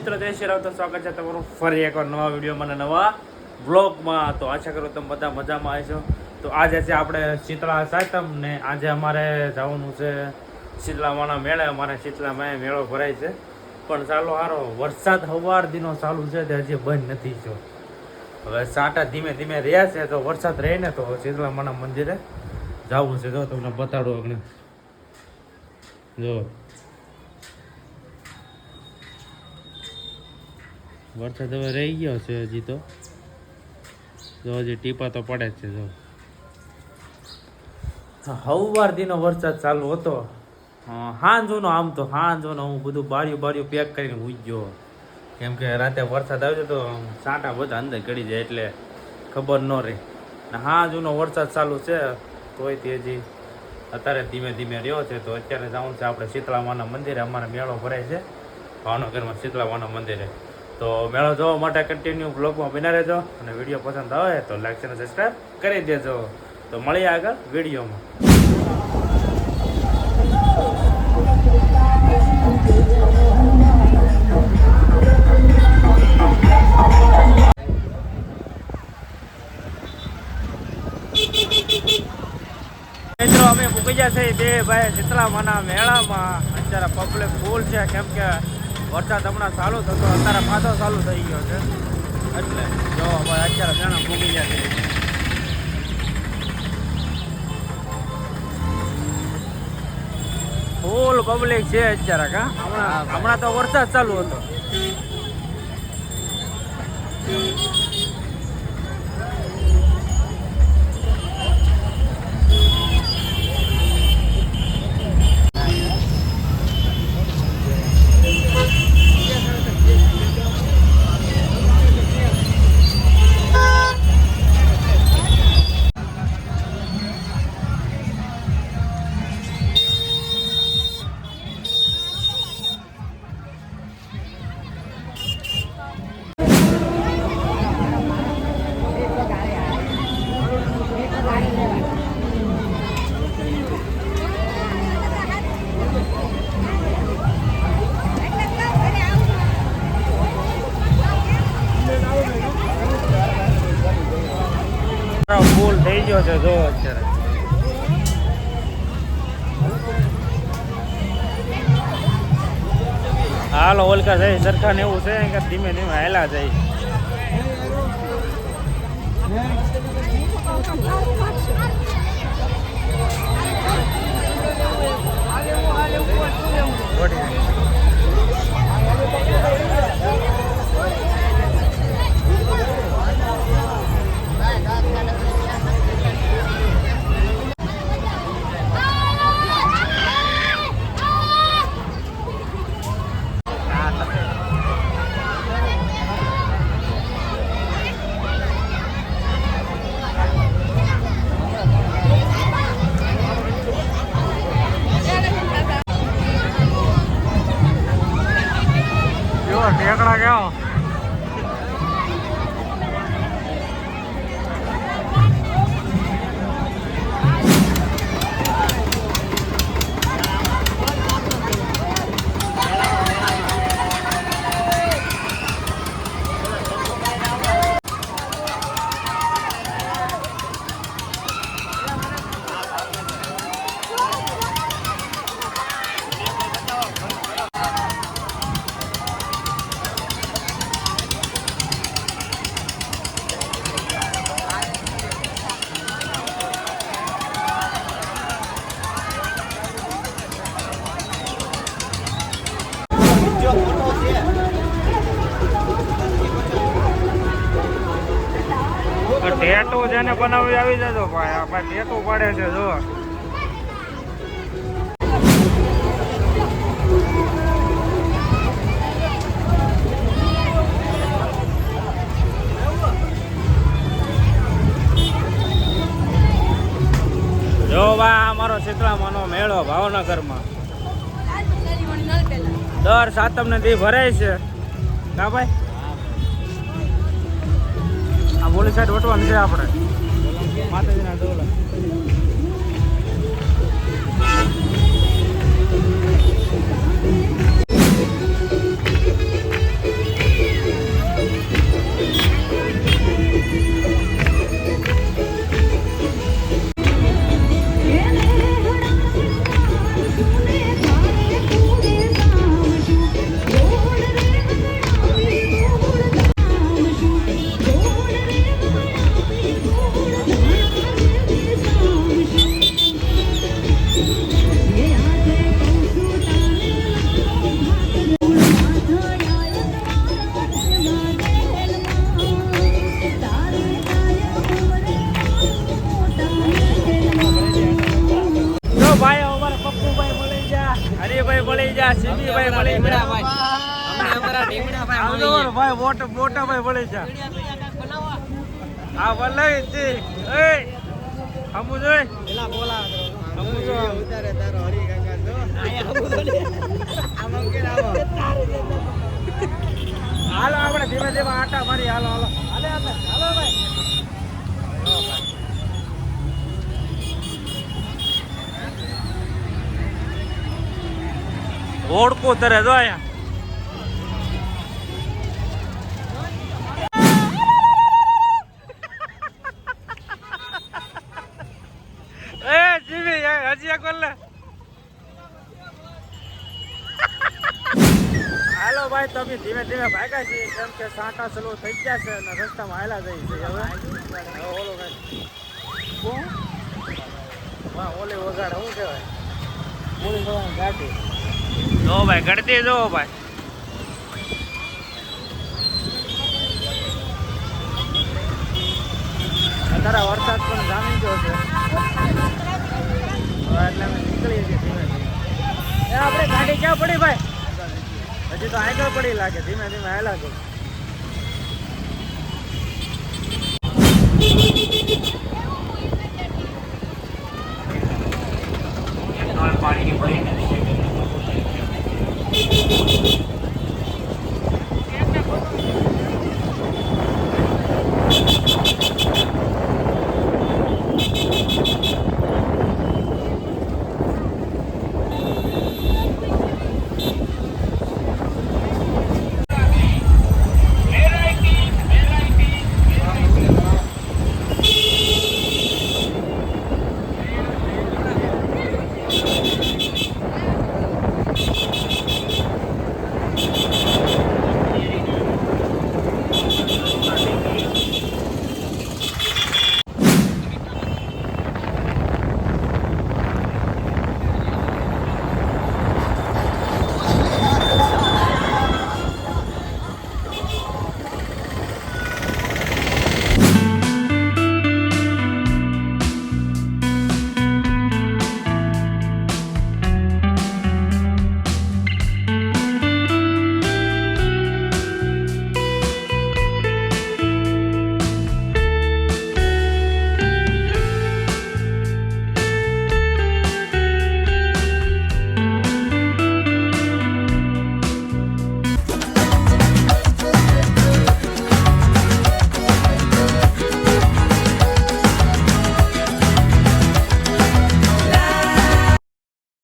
મિત્રો જય શ્રી રામ, તો સ્વાગત છે તમારું ફરી એકવાર નવા વિડીયોમાં અને નવા વ્લોગમાં. તો આશા કરું તમે બધા મજામાં આવશો. તો આજે છે આપણે શીતળા સાતમ ને આજે અમારે જવાનું છે શીતળામાના મેળે. અમારે શીતળામાં મેળો ભરાય છે, પણ ચાલો સારો વરસાદ સવાર દિનો ચાલુ છે તે હજી બંધ નથી થયો. હવે સાટા ધીમે ધીમે રહ્યા છે, તો વરસાદ રહે ને તો શીતળામાના મંદિરે જવું છે. જો તમને બતાડો આપણે, જો વરસાદ હવે રહી ગયો છે. હજી તો જો હજી ટીપા તો પડે જ છે. જો સવાર દીનો વરસાદ ચાલુ હતો. હાંજોનો આમ તો હાંજોનો હું બધું બારીઓ પેક કરીને ઉઈ ગયો, કેમ કે રાતે વરસાદ આવ્યો તો સાંટા બધા અંદર ગળી જાય એટલે ખબર ન રહી. ને હાંજોનો વરસાદ ચાલુ છે તોય તે હજી અત્યારે ધીમે ધીમે રહ્યો છે. તો અત્યારે જવાનું છે આપણે શીતળામાના મંદિરે. અમારે મેળો ભરાય છે ભાવનગરમાં શીતળામાના મંદિરે. તો મેળો જોવા માટે કન્ટિન્યુ બ્લોગમાં બના રહેજો, અને વિડીયો પસંદ આવે તો લાઈક અને સબસ્ક્રાઈબ કરી દેજો. તો મળીએ આગળ વિડીયોમાં. મિત્રો અમે મૂકી ગયા છે બે ભાઈ શીતળામાના મેળામાં. અત્યારે પબ્લિક ફૂલ છે, કેમ કે વરસાદ હમણાં ચાલુ થતો, અત્યારે પાછો ચાલુ થઈ ગયો છે. એટલે જો અમારે અત્યારે મેળા મૂકી ગયા છે. ફૂલ પબ્લિક છે અત્યારે. કા હમણાં તો વરસાદ ચાલુ હતો. ફૂલ થઈ ગયો છે જો અત્યારે. હાલો ઓલકા જાય સરખા ને એવું છે કે ધીમે ધીમે હાલા જાય. ઢેકડા કેવો ટેટુ જેને બનાવી આવી જજો ભાઈ. આપણે ટેટુ પાડે છે જો. જો બા અમારો શીતળામાનો મેળો ભાવનગરમાં દર સાતમને દી ભરાય છે. ના ભાઈ આ બોલી સાઈડ વટવાનું છે આપણે માતાજીના ડોલા. મળી ગયા, સીબી ભાઈ મળી ગયા. ભાઈ મોટા ભાઈ મળી ગયા. આ વલ્લભ જી એ હમુ જોઈ પેલા બોલા હમુ જો ઉતારે તારો હરી ગંગા જો આયા હમુ જો આમ કે આવો હાલો આપણે ધીમે ધીમે આટા મારી હાલો હાલો હાલે આપણે હાલો ભાઈ ઓળકો તરે જો આયા હજી એક વાર લે હાલો ભાઈ તમે ધીમે ધીમે ભાગ્યા છે કેમ કે સાંટા સલો થઈ ગયા છે અને રસ્તામાં હાલા જાય છે હવે ઓલો વાહ ઓલે વગાડ શું કહેવાય પોલીસ ગાડી જો ભાઈ ગળતી જો ભાઈ અત્યારે વરસાદ પણ જામી ગયો છે એટલે અમે નીકળીએ છીએ ધીમે ધીમે આપણે ગાડી ક્યાં પડી ભાઈ હજી તો આગળ પડી લાગે ધીમે ધીમે હાલા ગયો પાણી